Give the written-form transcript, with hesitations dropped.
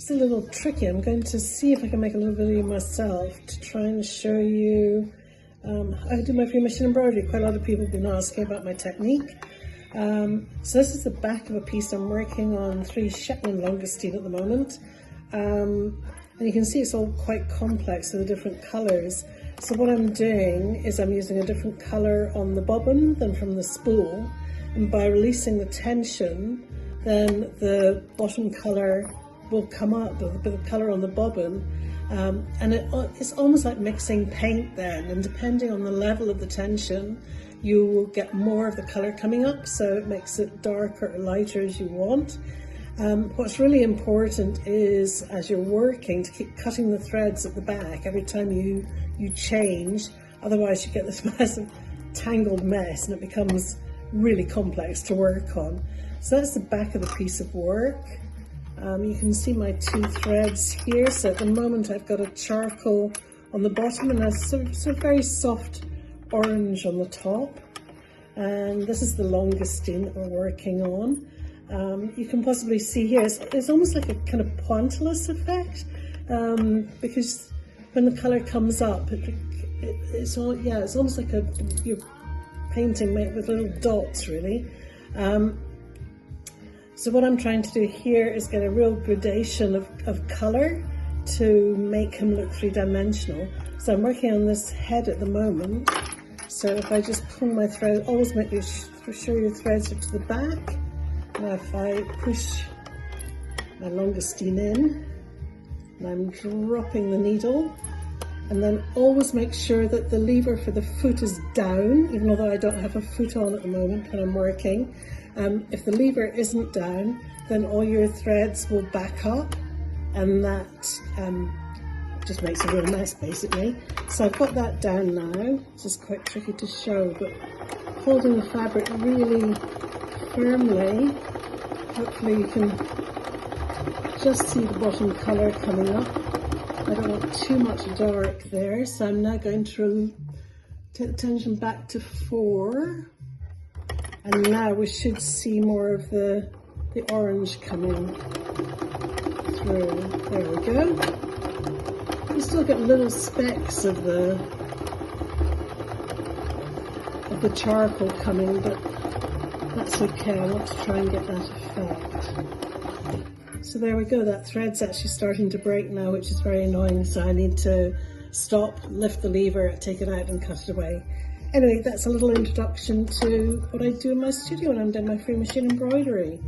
It's a little tricky. I'm going to see if I can make a little video myself to try and show you how I do my free machine embroidery. Quite a lot of people have been asking about my technique. So this is the back of a piece. I'm working on 3 Shetland Gallery at the moment. And you can see it's all quite complex with the different colours. So what I'm doing is I'm using a different colour on the bobbin than from the spool. And by releasing the tension, then the bottom colour will come up, the colour on the bobbin. And it's almost like mixing paint then, and depending on the level of the tension, you will get more of the colour coming up, so it makes it darker or lighter as you want. What's really important is, as you're working, to keep cutting the threads at the back every time you change, otherwise you get this massive tangled mess and it becomes really complex to work on. So that's the back of the piece of work. You can see my 2 threads here. So at the moment I've got a charcoal on the bottom and a sort of very soft orange on the top. And this is the longestine that we're working on. You can possibly see here, it's almost like a kind of pointillist effect, because when the colour comes up, it's almost like you're painting with little dots, really. So what I'm trying to do here is get a real gradation of colour to make him look 3-dimensional. So I'm working on this head at the moment. So if I just pull my thread, always make sure your threads are to the back. Now if I push my longestine in, and I'm dropping the needle, and then always make sure that the lever for the foot is down, even although I don't have a foot on at the moment when I'm working. If the lever isn't down, then all your threads will back up, and that just makes a real mess basically. So I've got that down now. It's just quite tricky to show, but holding the fabric really firmly, hopefully you can just see the bottom colour coming up. I don't want too much dark there, so I'm now going to take the tension back to 4. And now we should see more of the orange coming through. There we go. You still get little specks of the charcoal coming, but that's okay. I want to try and get that effect. So there we go. That thread's actually starting to break now, which is very annoying. So I need to stop, lift the lever, take it out and cut it away. Anyway, that's a little introduction to what I do in my studio when I'm doing my free machine embroidery.